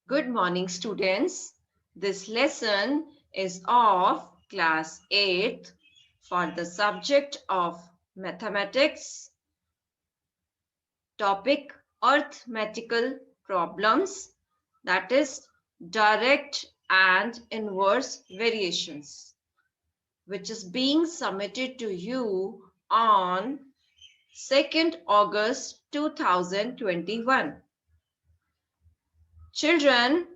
Good morning, students. This lesson is of class 8th for the subject of mathematics, topic arithmetical problems, that is direct and inverse variations, which is being submitted to you on 2nd August 2021. Children,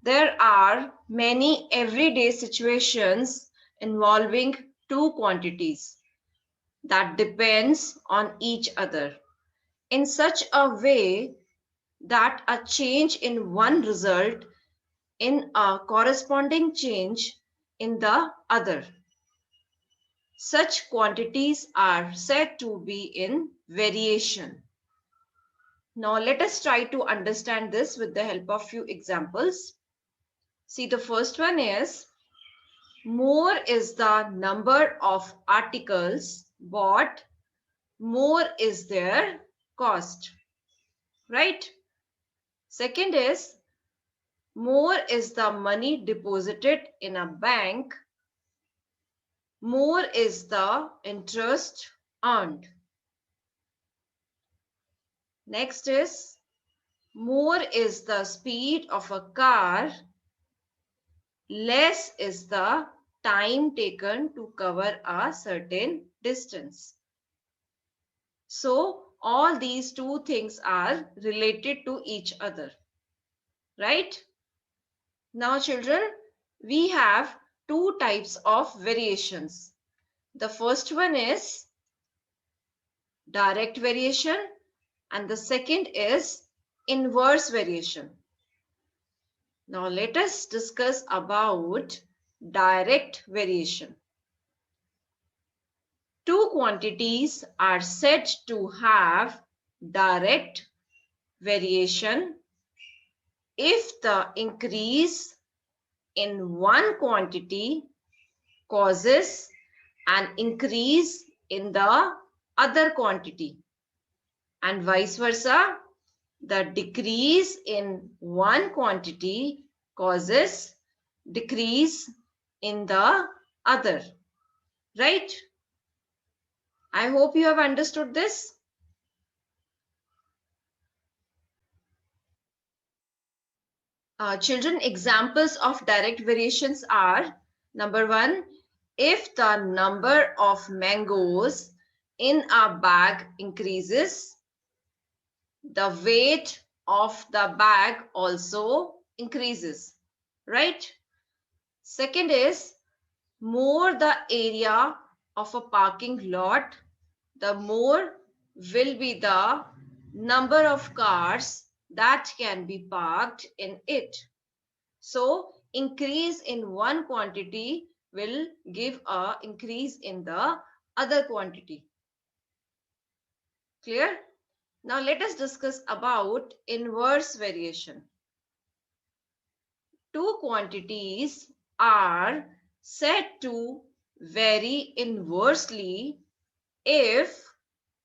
there are many everyday situations involving two quantities that depends on each other in such a way that a change in one result in a corresponding change in the other. Such quantities are said to be in variation. Now let us try to understand this with the help of few examples. See, the first one is more is the number of articles bought, more is their cost, right? Second is more is the money deposited in a bank, more is the interest earned. Next is more is the speed of a car, less is the time taken to cover a certain distance. So all these two things are related to each other, right? Now children, we have two types of variations. The first one is direct variation and the second is inverse variation. Now let us discuss about direct variation. Two quantities are said to have direct variation if the increase in one quantity causes an increase in the other quantity, and vice versa, the decrease in one quantity causes decrease in the other, right? I hope you have understood this. Children, examples of direct variations are: number one, if the number of mangoes in a bag increases, the weight of the bag also increases, right? Second is, more the area of a parking lot, the more will be the number of cars that can be parked in it. So increase in one quantity will give a increase in the other quantity. Clear? Now let us discuss about inverse variation. Two quantities are said to vary inversely if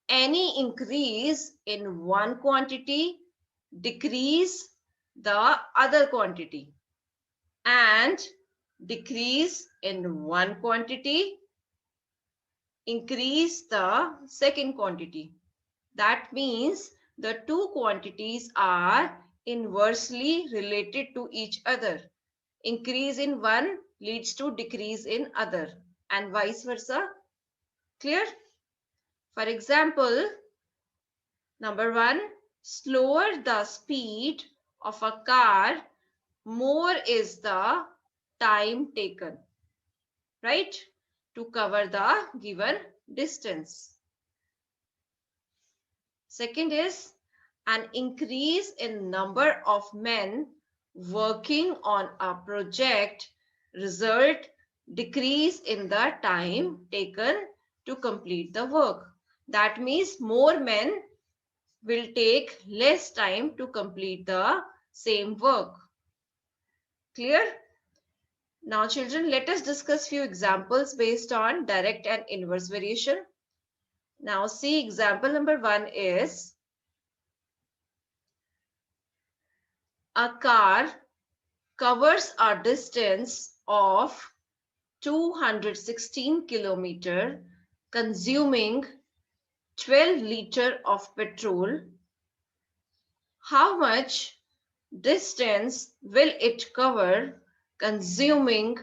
any increase in one quantity decrease the other quantity, and decrease in one quantity increase the second quantity. That means the two quantities are inversely related to each other. Increase in one leads to decrease in other and vice versa. Clear? For example, number one, slower the speed of a car, more is the time taken, right, to cover the given distance. Second is an increase in number of men working on a project result decrease in the time taken to complete the work. That means more men will take less time to complete the same work. Clear? Now children, let us discuss few examples based on direct and inverse variation. Now see, example number one is A car covers a distance of 216 kilometer, consuming 12 liter of petrol. How much distance will it cover consuming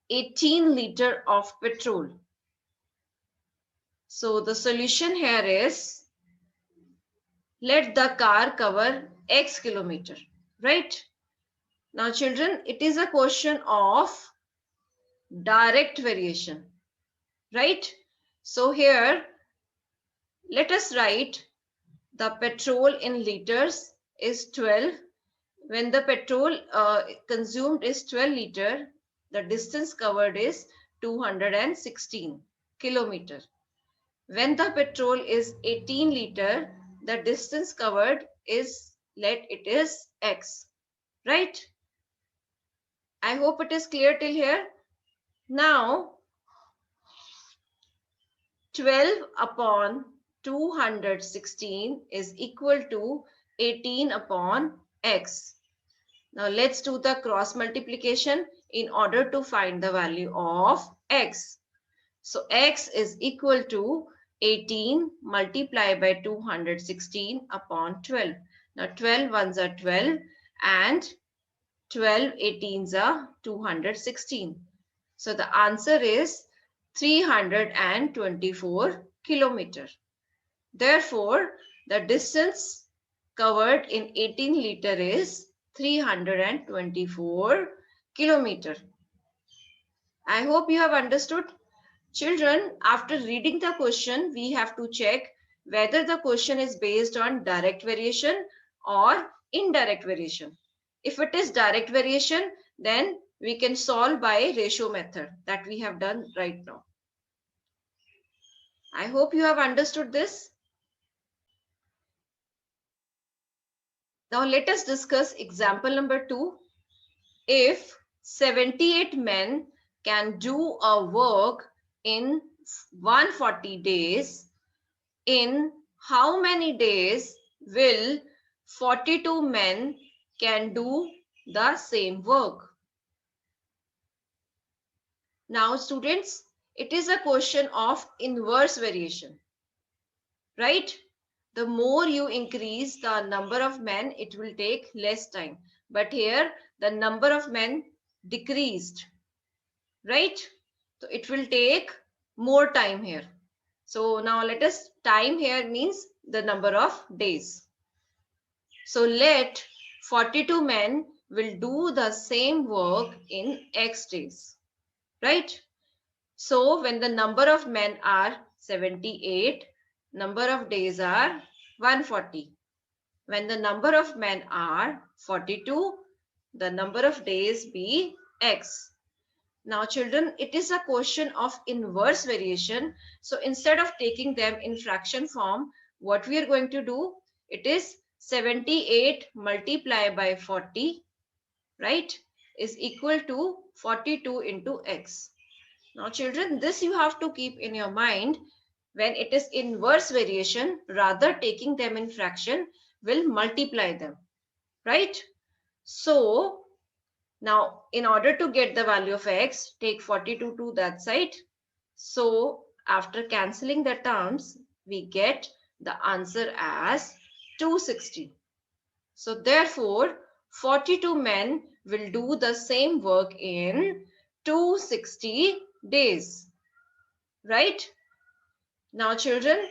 18 liter of petrol? So the solution here is, let the car cover X kilometer, right? Now children, it is a question of direct variation, right? So here, let us write the petrol in liters is 12. When the petrol consumed is 12 liter, the distance covered is 216 kilometer. When the petrol is 18 liter, the distance covered is, let it is X, right? I hope it is clear till here. Now, 12 upon 216 is equal to 18 upon X. Now let's do the cross multiplication in order to find the value of X. So X is equal to 18 multiplied by 216 upon 12. Now 12 ones are 12 and 12 18s are 216. So the answer is 324 kilometer. Therefore, the distance covered in 18 liter is 324 kilometer. I hope you have understood. Children, after reading the question, we have to check whether the question is based on direct variation or indirect variation. If it is direct variation, then we can solve by ratio method that we have done right now. I hope you have understood this. Now let us discuss example number 2. If 78 men can do a work in 140 days, in how many days will 42 men can do the same work? Now students, it is a question of inverse variation, right? The more you increase the number of men, it will take less time. But here the number of men decreased, right? So it will take more time here. So now let us, time here means the number of days. So let 42 men will do the same work in X days, right? So when the number of men are 78, number of days are 140. When the number of men are 42, the number of days be X. Now children, it is a question of inverse variation. So instead of taking them in fraction form, what we are going to do, it is 78 multiplied by 40, right, is equal to 42 into X. Now children, this you have to keep in your mind. When it is inverse variation, rather taking them in fraction will multiply them, right? So now in order to get the value of X, take 42 to that side. So after cancelling the terms, we get the answer as 260. So therefore, 42 men will do the same work in 260 days, right? Now children,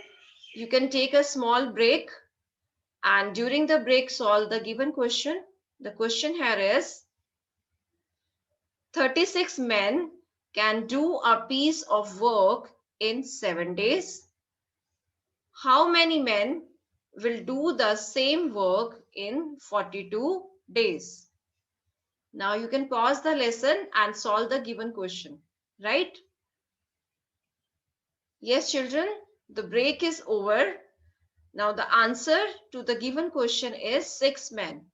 you can take a small break and during the break solve the given question. The question here is, 36 men can do a piece of work in 7 days. How many men will do the same work in 42 days? Now you can pause the lesson and solve the given question, right? Yes, children, the break is over. Now the answer to the given question is 6 men,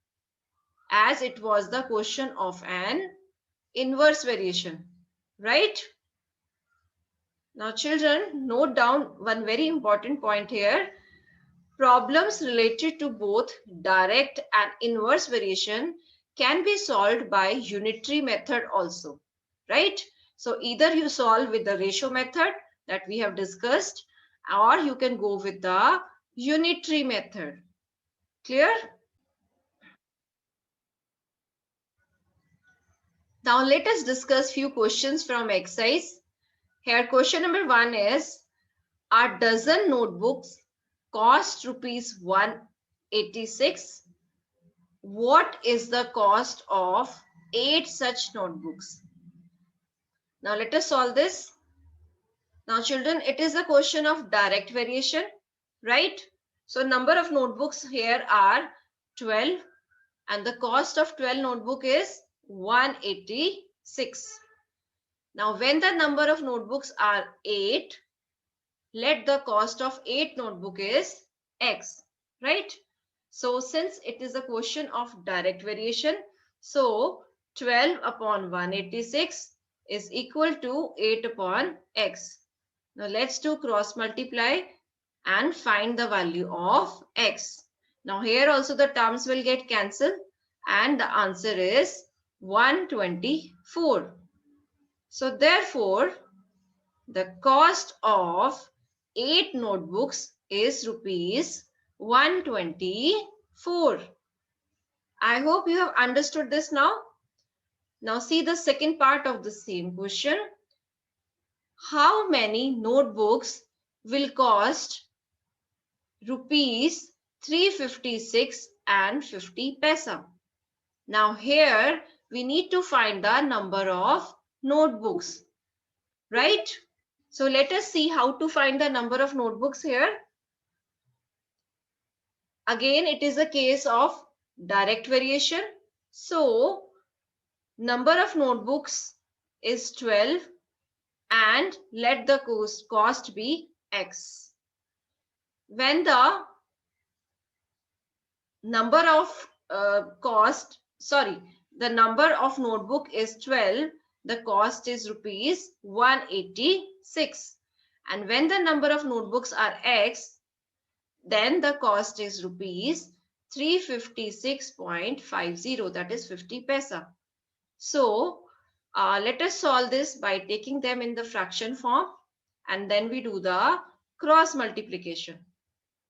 as it was the question of an inverse variation, right? Now children, note down one very important point here. Problems related to both direct and inverse variation can be solved by unitary method also, right? So either you solve with the ratio method that we have discussed, or you can go with the unitary method. Clear? Now let us discuss few questions from exercise. Here question number 1 is, a dozen notebooks cost rupees 186. What is the cost of 8 such notebooks? Now let us solve this. Now children, it is a question of direct variation, right? So number of notebooks here are 12 and the cost of 12 notebook is 186. Now when the number of notebooks are 8, let the cost of 8 notebook is x, right? So since it is a question of direct variation, so 12 upon 186 is equal to 8 upon x. Now let's do cross multiply and find the value of x. Now here also the terms will get cancelled and the answer is 124. So therefore, the cost of 8 notebooks is rupees 124. I hope you have understood this now. Now see the second part of the same question. How many notebooks will cost rupees 356 and 50 paisa? Now here we need to find the number of notebooks, right? So let us see how to find the number of notebooks here. Again, it is a case of direct variation. So number of notebooks is 12 and let the cost be x. When the number of the number of notebook is 12, the cost is rupees 186. And when the number of notebooks are x, then the cost is rupees 356.50, that is 50 paisa. So let us solve this by taking them in the fraction form and then we do the cross multiplication.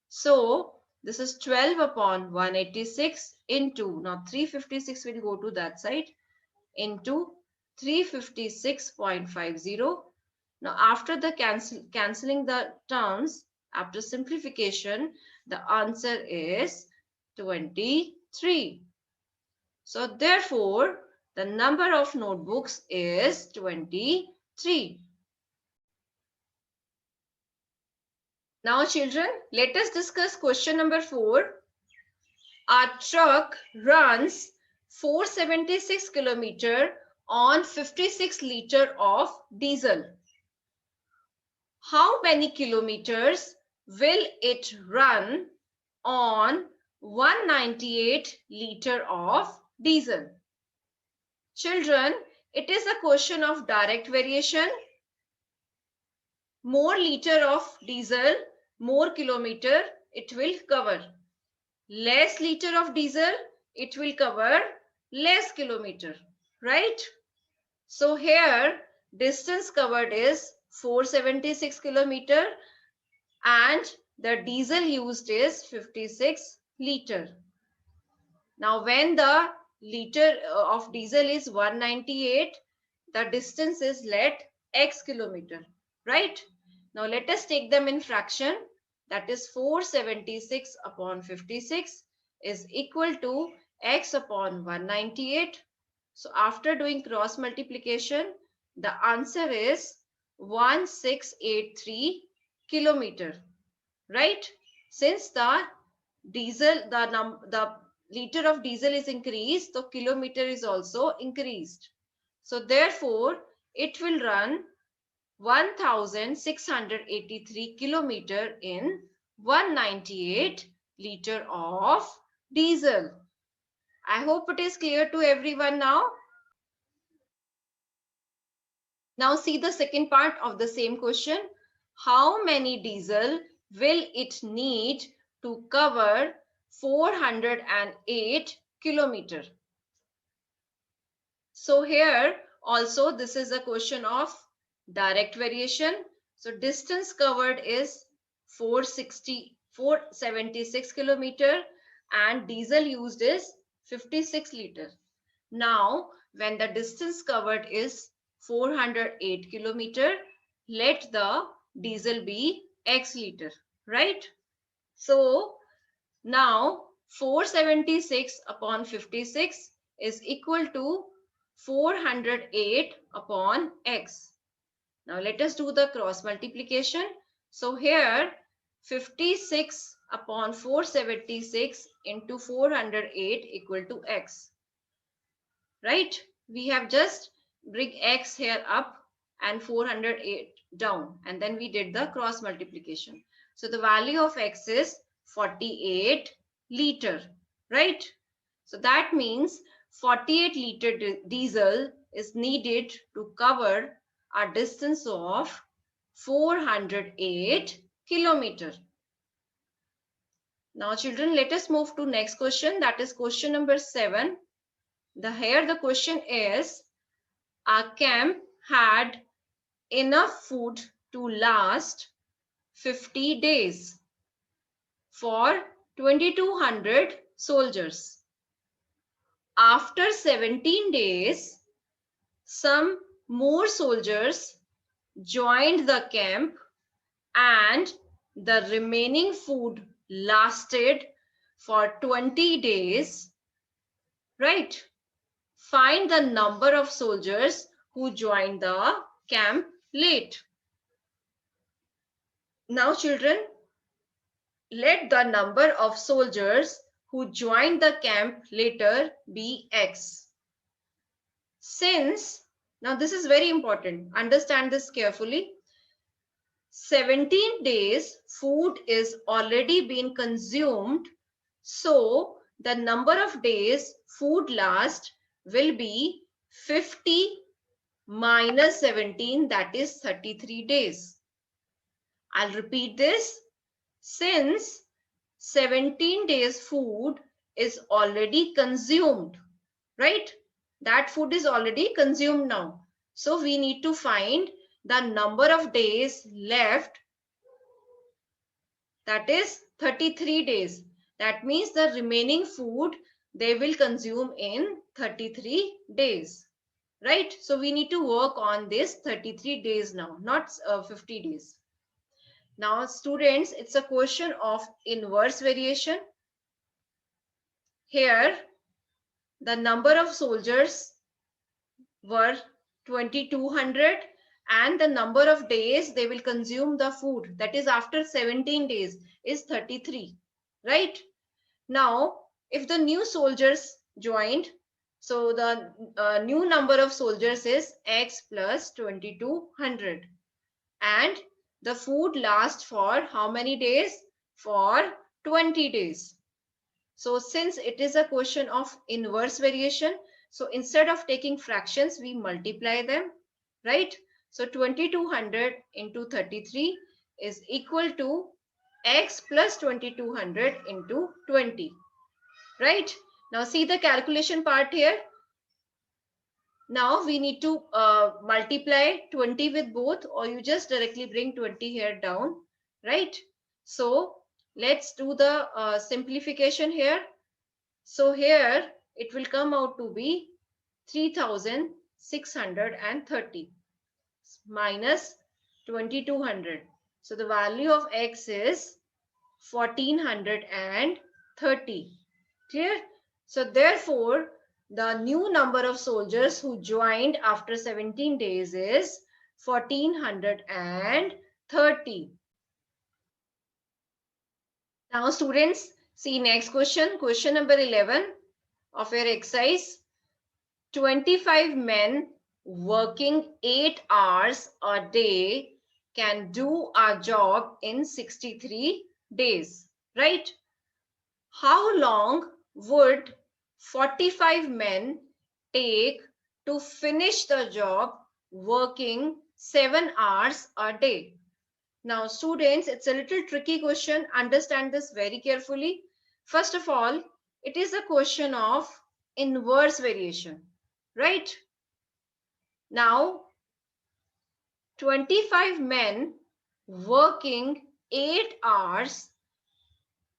So this is 12 upon 186 into, now 356 will go to that side, into 356.50. Now after the cancelling the terms, after simplification, the answer is 23. So therefore, the number of notebooks is 23. Now children, let us discuss question number 4. A truck runs 476 kilometers on 56 liters of diesel. How many kilometers will it run on 198 liters of diesel? Children, it is a question of direct variation. More liter of diesel, more kilometer it will cover. Less liter of diesel, it will cover less kilometer, right? So here distance covered is 476 kilometer and the diesel used is 56 liter. Now when the liter of diesel is 198, the distance is let x kilometer, right? Now let us take them in fraction, that is 476 upon 56 is equal to x upon 198. So after doing cross multiplication, the answer is 1683 kilometer, right? Since the diesel, the liter of diesel is increased, the kilometer is also increased. So therefore, it will run 1683 kilometer in 198 liter of diesel. I hope it is clear to everyone now. Now see the second part of the same question. How many diesel will it need to cover 408 kilometer? So here also this is a question of direct variation. So distance covered is 476 kilometer and diesel used is 56 liter. Now when the distance covered is 408 kilometer, let the diesel be x liter, right? So now 476 upon 56 is equal to 408 upon x. Now let us do the cross multiplication. So here 56 upon 476 into 408 equal to x. Right? We have just bring x here up and 408 down, and then we did the cross multiplication. So the value of x is 48 liter, right? So that means 48 liter diesel is needed to cover a distance of 408 kilometer. Now children, let us move to next question, that is question number 7. Here the question is, our camp had enough food to last 50 days for 2200 soldiers. After 17 days, some more soldiers joined the camp and the remaining food lasted for 20 days, right? Find the number of soldiers who joined the camp late. Now children, let the number of soldiers who joined the camp later be X. Since, now this is very important, understand this carefully. 17 days food is already been consumed, so the number of days food last will be 50 minus 17, that is 33 days. I'll repeat this. Since 17 days food is already consumed, right? That food is already consumed now. So we need to find the number of days left, that is 33 days. That means the remaining food they will consume in 33 days. Right? So we need to work on this 33 days now, not 50 days. Now students, it's a question of inverse variation. Here, the number of soldiers were 2200 and the number of days they will consume the food, that is after 17 days, is 33. Right? Now, if the new soldiers joined, so the new number of soldiers is x plus 2200, and the food lasts for how many days? For 20 days. So since it is a question of inverse variation, so instead of taking fractions, we multiply them, right? So 2200 into 33 is equal to x plus 2200 into 20. Right? Now see the calculation part here. Now we need to multiply 20 with both, or you just directly bring 20 here down, right? So let's do the simplification here. So here it will come out to be 3630 minus 2200. So the value of x is 1430. Clear? So therefore, the new number of soldiers who joined after 17 days is 1430. Now students, see next question, question number 11 of your exercise. 25 men working 8 hours a day can do a job in 63 days, right? How long would 45 men take to finish the job working 7 hours a day? Now students, it's a little tricky question. Understand this very carefully. First of all, it is a question of inverse variation, right? Now, 25 men working 8 hours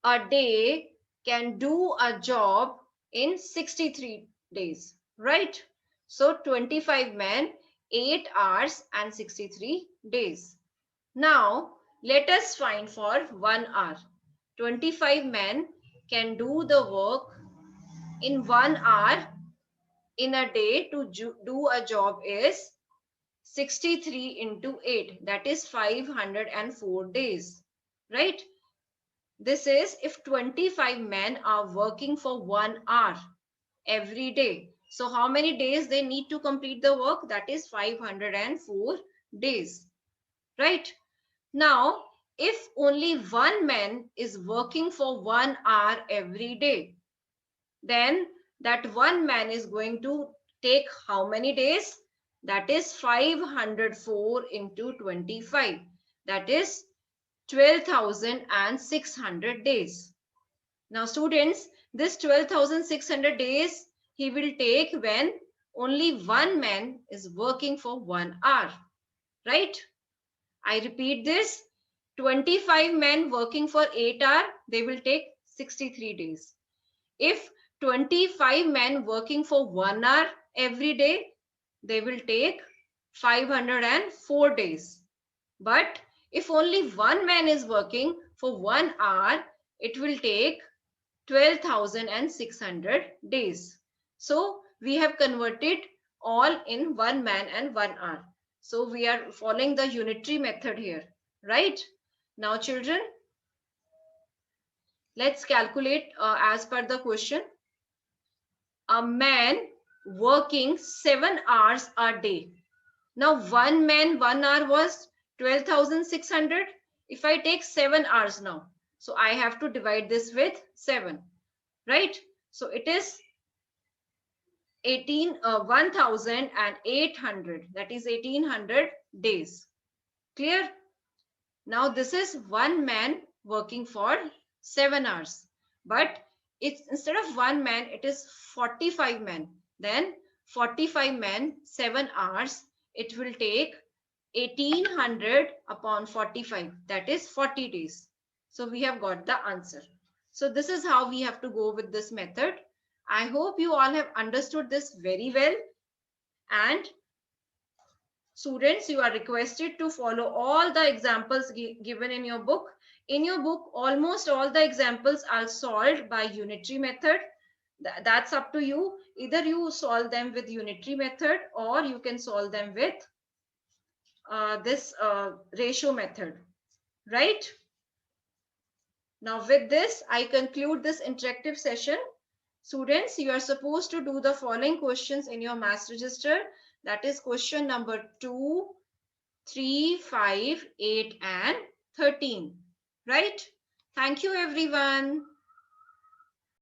a day can do a job in 63 days, right? So 25 men, 8 hours and 63 days. Now, let us find for 1 hour. 25 men can do the work in 1 hour in a day. To do a job is 63 into 8, that is 504 days, right? This is if 25 men are working for 1 hour every day. So how many days they need to complete the work? That is 504 days, right? Now, if only one man is working for 1 hour every day, then that one man is going to take how many days? That is 504 into 25. That is 12,600 days. Now students, this 12,600 days he will take when only one man is working for 1 hour, right? I repeat this, 25 men working for 8 hours, they will take 63 days. If 25 men working for 1 hour every day, they will take 504 days. But if only one man is working for 1 hour, it will take 12,600 days. So we have converted all in one man and 1 hour. So we are following the unitary method here, right? Now children, let's calculate as per the question. A man working 7 hours a day. Now one man 1 hour was 12,600. If I take 7 hours now, so I have to divide this with 7, right? So it is 1,800, that is 1,800 days. Clear? Now this is one man working for 7 hours, but it's instead of one man it is 45 men. Then 45 men 7 hours, it will take 1,800 upon 45, that is 40 days. So we have got the answer. So this is how we have to go with this method. I hope you all have understood this very well, and students, you are requested to follow all the examples given in your book. In your book, almost all the examples are solved by unitary method. That's up to you. Either you solve them with unitary method or you can solve them with this ratio method, right? Now with this, I conclude this interactive session. Students, you are supposed to do the following questions in your maths register. That is question number 2, 3, 5, 8 and 13, right? Thank you everyone.